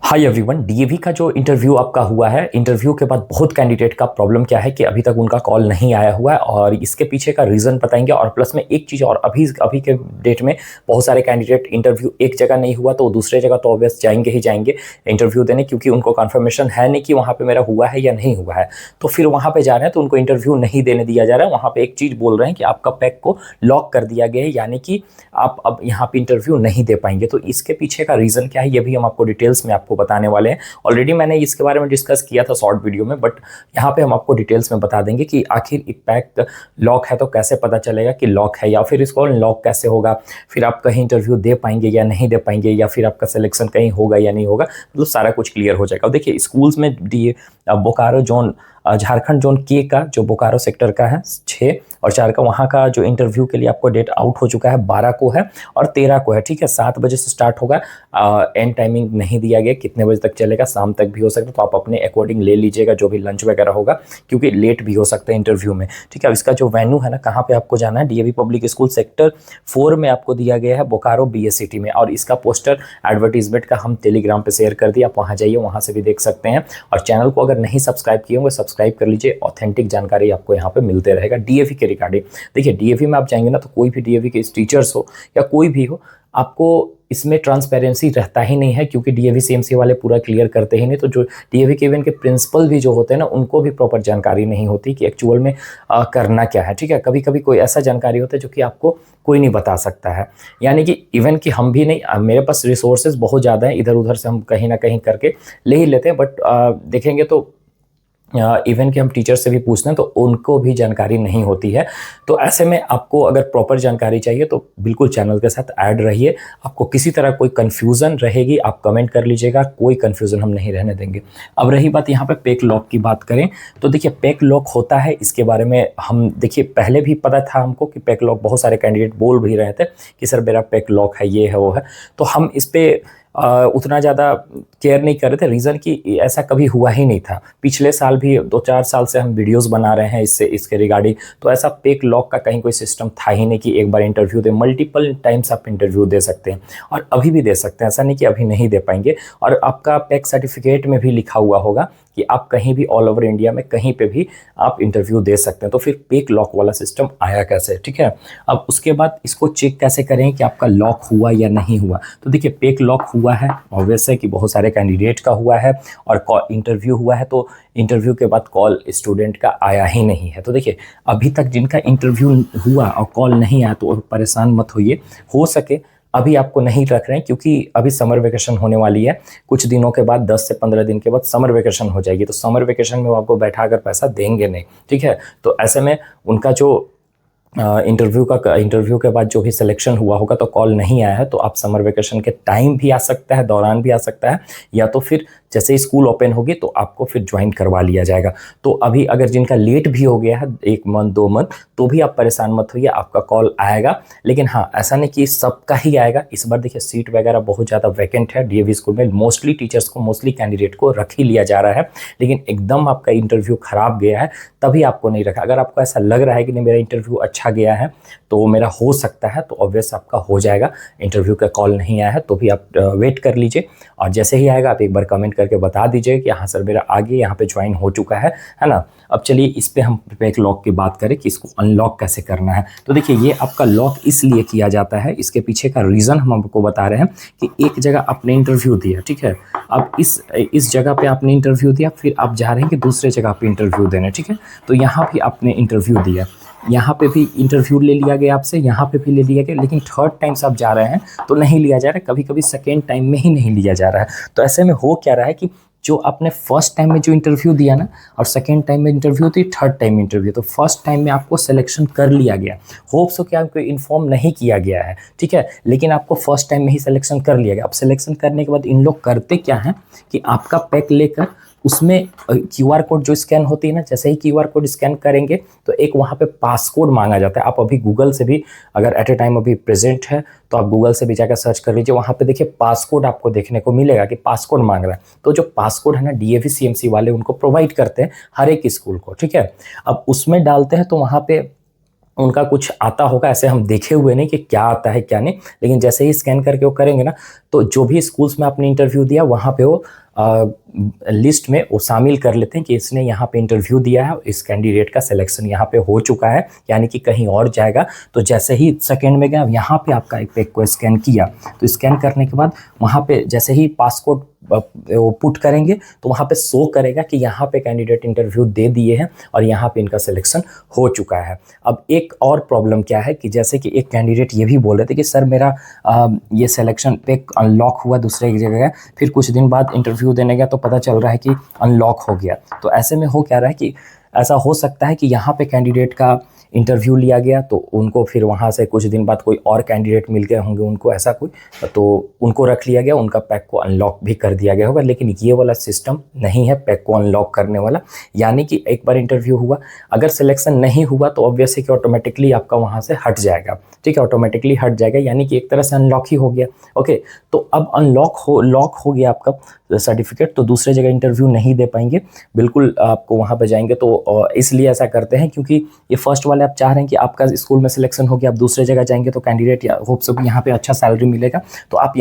Hi everyone, DAV का जो interview आपका हुआ है, इंटरव्यू के बाद बहुत कैंडिडेट का प्रॉब्लम क्या है कि अभी तक उनका कॉल नहीं आया हुआ है और इसके पीछे का रीज़न बताएंगे। और प्लस में एक चीज़ और, अभी अभी के डेट में बहुत सारे कैंडिडेट इंटरव्यू एक जगह नहीं हुआ तो दूसरे जगह तो ऑब्वियस जाएंगे ही जाएंगे इंटरव्यू देने, क्योंकि उनको कन्फर्मेशन है नहीं कि वहाँ पर मेरा हुआ है या नहीं हुआ है। तो फिर वहाँ पर जा रहे हैं तो उनको इंटरव्यू नहीं देने दिया जा रहा है। वहाँ पर एक चीज़ बोल रहे हैं कि आपका पैक को लॉक कर दिया गया है, यानी कि आप अब यहाँ पे इंटरव्यू नहीं दे पाएंगे। तो इसके पीछे का रीज़न क्या है ये भी हम आपको डिटेल्स में आपको बताने वाले हैं। ऑलरेडी मैंने इसके बारे में डिस्कस किया था शॉर्ट वीडियो में, बट यहाँ पे हम आपको डिटेल्स में बता देंगे कि आखिर पैक लॉक है तो कैसे पता चलेगा कि लॉक है, या फिर इसको लॉक कैसे होगा, फिर आप कहीं इंटरव्यू दे पाएंगे या नहीं दे पाएंगे, या फिर आपका सिलेक्शन कहीं होगा या नहीं होगा, मतलब सारा कुछ क्लियर हो जाएगा। देखिए, स्कूल्स में बोकारो जोन, झारखंड जोन के का जो बोकारो सेक्टर का है 6 और 4 का, वहाँ का जो इंटरव्यू के लिए आपको डेट आउट हो चुका है 12 को है और 13 को है। ठीक है, 7 बजे से स्टार्ट होगा। एंड टाइमिंग नहीं दिया गया कितने बजे तक चलेगा, शाम तक भी हो सकता है, तो आप अपने अकॉर्डिंग ले लीजिएगा जो भी लंच वगैरह होगा, क्योंकि लेट भी हो सकता है इंटरव्यू में। ठीक है, इसका जो वेन्यू है ना, कहाँ पे आपको जाना है, डीएवी पब्लिक स्कूल सेक्टर 4 में आपको दिया गया है, बोकारो बीएससीटी में। और इसका पोस्टर एडवर्टीजमेंट का हम टेलीग्राम पे शेयर कर दिया, आप वहाँ जाइए, वहाँ से भी देख सकते हैं। और चैनल को अगर नहीं सब्सक्राइब किए होंगे सब्सक्राइब कर लीजिए, ऑथेंटिक जानकारी आपको यहाँ पे मिलते रहेगा डीएवी के रिगार्डिंग। देखिए, डीएवी में आप जाएंगे ना तो कोई भी डीएवी के टीचर्स हो या कोई भी हो, आपको इसमें ट्रांसपेरेंसी रहता ही नहीं है, क्योंकि डीएवी सीएमसी वाले पूरा क्लियर करते ही नहीं। तो जो डीएवी के इवन के प्रिंसिपल भी जो होते हैं ना, उनको भी प्रॉपर जानकारी नहीं होती कि एक्चुअल में करना क्या है। ठीक है, कभी कभी कोई ऐसा जानकारी होता है जो कि आपको कोई नहीं बता सकता है, यानी कि इवन कि हम भी नहीं, मेरे पास रिसोर्सेज बहुत ज़्यादा हैं, इधर उधर से हम कहीं ना कहीं करके ले ही लेते हैं, बट देखेंगे तो इवन कि हम टीचर से भी पूछते हैं तो उनको भी जानकारी नहीं होती है। तो ऐसे में आपको अगर प्रॉपर जानकारी चाहिए तो बिल्कुल चैनल के साथ ऐड रहिए। आपको किसी तरह कोई कन्फ्यूज़न रहेगी आप कमेंट कर लीजिएगा, कोई कन्फ्यूज़न हम नहीं रहने देंगे। अब रही बात यहाँ पे पैक लॉक की बात करें तो देखिए, पैक लॉक होता है, इसके बारे में हम देखिए पहले भी पता था हमको कि पैक लॉक, बहुत सारे कैंडिडेट बोल भी रहे थे कि सर मेरा पैक लॉक है, ये है वो है, तो हम इस पर उतना ज़्यादा केयर नहीं कर रहे थे। रीज़न कि ऐसा कभी हुआ ही नहीं था। पिछले साल भी 2-4 साल से हम वीडियोस बना रहे हैं इसके रिगार्डिंग, तो ऐसा पैक लॉक का कहीं कोई सिस्टम था ही नहीं कि एक बार इंटरव्यू दे, मल्टीपल टाइम्स आप इंटरव्यू दे सकते हैं और अभी भी दे सकते हैं, ऐसा नहीं कि अभी नहीं दे पाएंगे। और आपका पैक सर्टिफिकेट में भी लिखा हुआ होगा कि आप कहीं भी ऑल ओवर इंडिया में कहीं पे भी आप इंटरव्यू दे सकते हैं। तो फिर पैक लॉक वाला सिस्टम आया कैसे? ठीक है, अब उसके बाद इसको चेक कैसे करें कि आपका लॉक हुआ या नहीं हुआ? तो देखिए, पैक लॉक हुआ है, ऑब्वियस है कि बहुत सारे कैंडिडेट का हुआ है और इंटरव्यू हुआ है, तो इंटरव्यू के बाद कॉल स्टूडेंट का आया ही नहीं है। तो देखिए, अभी तक जिनका इंटरव्यू हुआ और कॉल नहीं आया तो परेशान मत होइए, हो सके अभी आपको नहीं रख रहे हैं, क्योंकि अभी समर वेकेशन होने वाली है। कुछ दिनों के बाद 10 से 15 दिन के बाद समर वेकेशन हो जाएगी, तो समर वेकेशन में वो आपको बैठा कर पैसा देंगे नहीं। ठीक है, तो ऐसे में उनका जो इंटरव्यू के बाद जो भी सिलेक्शन हुआ होगा तो कॉल नहीं आया है, तो आप समर वेकेशन के टाइम भी आ सकता है, दौरान भी आ सकता है, या तो फिर जैसे ही स्कूल ओपन होगी तो आपको फिर ज्वाइन करवा लिया जाएगा। तो अभी अगर जिनका लेट भी हो गया है 1 मंथ 2 मंथ, तो भी आप परेशान मत होइए, आपका कॉल आएगा। लेकिन हाँ, ऐसा नहीं कि सबका ही आएगा। इस बार देखिए, सीट वगैरह बहुत ज़्यादा वैकेंट है डीएवी स्कूल में, मोस्टली टीचर्स को, मोस्टली कैंडिडेट को रख ही लिया जा रहा है। लेकिन एकदम आपका इंटरव्यू खराब गया है तभी आपको नहीं रखा। अगर आपको ऐसा लग रहा है कि नहीं मेरा इंटरव्यू अच्छा गया है तो मेरा हो सकता है, तो ऑब्वियस आपका हो जाएगा। इंटरव्यू का कॉल नहीं आया है तो भी आप वेट कर लीजिए, और जैसे ही आएगा आप एक बार कमेंट करके बता दीजिए कि हाँ सर मेरा आगे यहाँ पे ज्वाइन हो चुका है ना। अब चलिए इस पे हम पैक लॉक की बात करें कि इसको अनलॉक कैसे करना है। तो देखिए, ये आपका लॉक इसलिए किया जाता है, इसके पीछे का रीज़न हम आपको बता रहे हैं कि एक जगह आपने इंटरव्यू दिया, ठीक है, अब इस जगह पे आपने इंटरव्यू दिया, फिर आप जा रहे हैं कि दूसरे जगह पे इंटरव्यू देने, ठीक है, तो यहाँ भी आपने इंटरव्यू दिया, यहाँ पे भी इंटरव्यू ले लिया गया आपसे, यहाँ पे भी ले लिया गया, लेकिन थर्ड टाइम से आप जा रहे हैं तो नहीं लिया जा रहा है, कभी कभी सेकेंड टाइम में ही नहीं लिया जा रहा है। तो ऐसे में हो क्या रहा है कि जो आपने फर्स्ट टाइम में जो इंटरव्यू दिया ना, और सेकेंड टाइम में इंटरव्यू दी, थर्ड टाइम में इंटरव्यू, तो फर्स्ट टाइम में आपको सिलेक्शन कर लिया गया, होप सो कि आपको इन्फॉर्म नहीं किया गया है, ठीक है, लेकिन आपको फर्स्ट टाइम में ही सिलेक्शन कर लिया गया। अब सिलेक्शन करने के बाद इन लोग करते क्या है कि आपका पैक लेकर उसमें क्यूआर कोड जो स्कैन होती है ना, जैसे ही क्यूआर कोड स्कैन करेंगे तो एक वहाँ पे पासकोड मांगा जाता है। आप अभी गूगल से भी, अगर एट ए टाइम अभी प्रेजेंट है तो आप गूगल से भी जाकर सर्च कर लीजिए, वहाँ पे देखिए पासकोड आपको देखने को मिलेगा कि पासकोड मांग रहा है। तो जो पासकोड है ना, डीएवी सीएमसी वाले उनको प्रोवाइड करते हैं हर एक स्कूल को, ठीक है। अब उसमें डालते हैं तो वहाँ पे उनका कुछ आता होगा, ऐसे हम देखे हुए नहीं कि क्या आता है क्या नहीं, लेकिन जैसे ही स्कैन करके वो करेंगे ना, तो जो भी स्कूल्स में आपने इंटरव्यू दिया वहाँ पे वो लिस्ट में वो शामिल कर लेते हैं कि इसने यहाँ पे इंटरव्यू दिया है, इस कैंडिडेट का सिलेक्शन यहाँ पे हो चुका है, यानी कि कहीं और जाएगा। तो जैसे ही सेकेंड में गया, यहाँ पे आपका एक पेक को स्कैन किया, तो स्कैन करने के बाद वहाँ पे जैसे ही पासकोड वो पुट करेंगे तो वहाँ पे शो करेगा कि यहाँ पे कैंडिडेट इंटरव्यू दे दिए हैं और यहाँ पे इनका सिलेक्शन हो चुका है। अब एक और प्रॉब्लम क्या है कि जैसे कि एक कैंडिडेट ये भी बोल रहे थे कि सर मेरा ये सिलेक्शन पे अनलॉक हुआ दूसरे एक जगह, फिर कुछ दिन बाद इंटरव्यू देने गया तो पता चल रहा है कि अनलॉक हो गया। तो ऐसे में हो क्या रहा है कि ऐसा हो सकता है कि यहाँ पे कैंडिडेट का इंटरव्यू लिया गया तो उनको फिर वहाँ से कुछ दिन बाद कोई और कैंडिडेट मिल गए होंगे उनको, ऐसा कोई, तो उनको रख लिया गया, उनका पैक को अनलॉक भी कर दिया गया होगा। लेकिन ये वाला सिस्टम नहीं है पैक को अनलॉक करने वाला, यानी कि एक बार इंटरव्यू हुआ, अगर सिलेक्शन नहीं हुआ तो ऑब्वियसली कि ऑटोमेटिकली आपका वहाँ से हट जाएगा, ठीक है, ऑटोमेटिकली हट जाएगा, यानी कि एक तरह से अनलॉक ही हो गया। ओके, तो अब लॉक हो गया आपका सर्टिफिकेट, तो दूसरे जगह इंटरव्यू नहीं दे पाएंगे, बिल्कुल आपको वहाँ पे जाएंगे। तो इसलिए ऐसा करते हैं क्योंकि ये फर्स्ट वाले आप चाह रहे हैं कि आपका स्कूल में सिलेक्शन हो गया, आप दूसरे जगह जाएंगे तो कैंडिडेट होप सो यहाँ पे अच्छा सैलरी मिलेगा, तो आप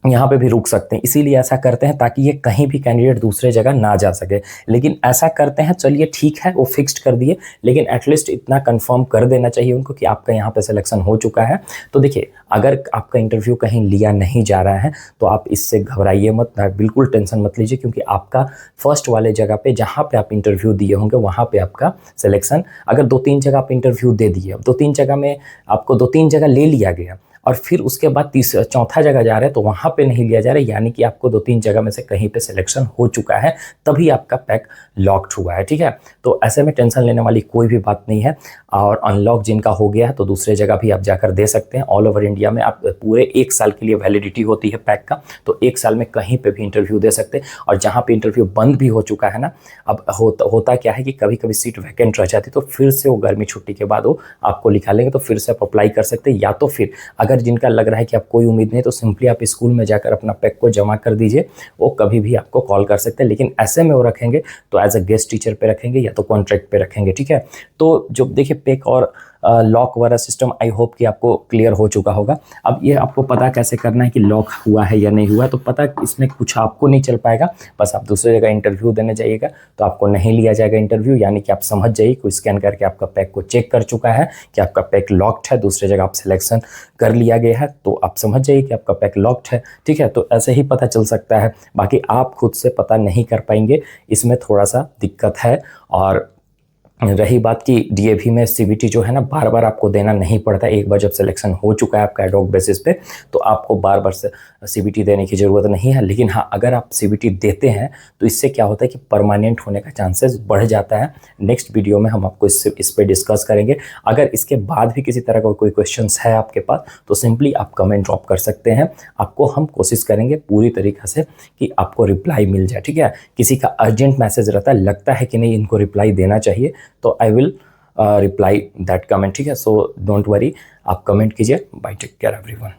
यहाँ पे भी रुक सकते हैं, इसीलिए ऐसा करते हैं ताकि ये कहीं भी कैंडिडेट दूसरे जगह ना जा सके। लेकिन ऐसा करते हैं, चलिए ठीक है वो फिक्स्ड कर दिए, लेकिन एटलीस्ट इतना कंफर्म कर देना चाहिए उनको कि आपका यहाँ पे सिलेक्शन हो चुका है। तो देखिए, अगर आपका इंटरव्यू कहीं लिया नहीं जा रहा है तो आप इससे घबराइए मत, बिल्कुल टेंशन मत लीजिए, क्योंकि आपका फर्स्ट वाले जगह पे जहाँ पे आप इंटरव्यू दिए होंगे वहाँ पे आपका सिलेक्शन, अगर 2-3 जगह आप इंटरव्यू दे दिए, 2-3 जगह में आपको 2-3 जगह ले लिया गया और फिर उसके बाद चौथा जगह जा रहे हैं तो वहाँ पे नहीं लिया जा रहा है, यानी कि आपको 2-3 जगह में से कहीं पे सिलेक्शन हो चुका है, तभी आपका पैक लॉक्ड हुआ है, ठीक है। तो ऐसे में टेंशन लेने वाली कोई भी बात नहीं है। और अनलॉक जिनका हो गया है तो दूसरे जगह भी आप जाकर दे सकते हैं। ऑल ओवर इंडिया में आप पूरे 1 साल के लिए वैलिडिटी होती है पैक का, तो 1 साल में कहीं पर भी इंटरव्यू दे सकते हैं। और जहाँ पर इंटरव्यू बंद भी हो चुका है ना, अब होता क्या है कि कभी कभी सीट वैकेंट रह जाती, तो फिर से वो गर्मी छुट्टी के बाद वो आपको निकालेंगे, तो फिर से आप अप्लाई कर सकते हैं। या तो फिर अगर जिनका लग रहा है कि आप कोई उम्मीद नहीं, तो सिंपली आप स्कूल में जाकर अपना पैक को जमा कर दीजिए, वो कभी भी आपको कॉल कर सकते हैं। लेकिन ऐसे में वो रखेंगे तो एज अ गेस्ट टीचर पे रखेंगे या तो कॉन्ट्रैक्ट पे रखेंगे, ठीक है। तो जो देखिए पैक और लॉक वाला सिस्टम आई होप कि आपको क्लियर हो चुका होगा। अब ये आपको पता कैसे करना है कि लॉक हुआ है या नहीं हुआ, तो पता इसमें कुछ आपको नहीं चल पाएगा, बस आप दूसरे जगह इंटरव्यू देने जाइएगा तो आपको नहीं लिया जाएगा इंटरव्यू, यानी कि आप समझ जाइए कोई स्कैन करके आपका पैक को चेक कर चुका है कि आपका पैक लॉक्ड है, दूसरे जगह आप सिलेक्शन कर लिया गया है, तो आप समझ जाइए कि आपका पैक लॉक्ड है, ठीक है। तो ऐसे ही पता चल सकता है, बाकी आप खुद से पता नहीं कर पाएंगे, इसमें थोड़ा सा दिक्कत है। और रही बात की डीएवी में सीबीटी जो है ना, बार बार आपको देना नहीं पड़ता, एक बार जब सिलेक्शन हो चुका है आपका एडहॉक बेसिस पे, तो आपको बार बार से सीबीटी देने की ज़रूरत नहीं है। लेकिन हाँ, अगर आप सीबीटी देते हैं तो इससे क्या होता है कि परमानेंट होने का चांसेस बढ़ जाता है। नेक्स्ट वीडियो में हम आपको इस पर डिस्कस करेंगे। अगर इसके बाद भी किसी तरह का कोई क्वेश्चन है आपके पास तो सिंपली आप कमेंट ड्रॉप कर सकते हैं, आपको हम कोशिश करेंगे पूरी तरीक़े से कि आपको रिप्लाई मिल जाए, ठीक है। किसी का अर्जेंट मैसेज रहता है, लगता है कि नहीं इनको रिप्लाई देना चाहिए, तो I will reply that comment, ठीक है। सो डोंट वरी, आप कमेंट कीजिए। Bye, take care everyone.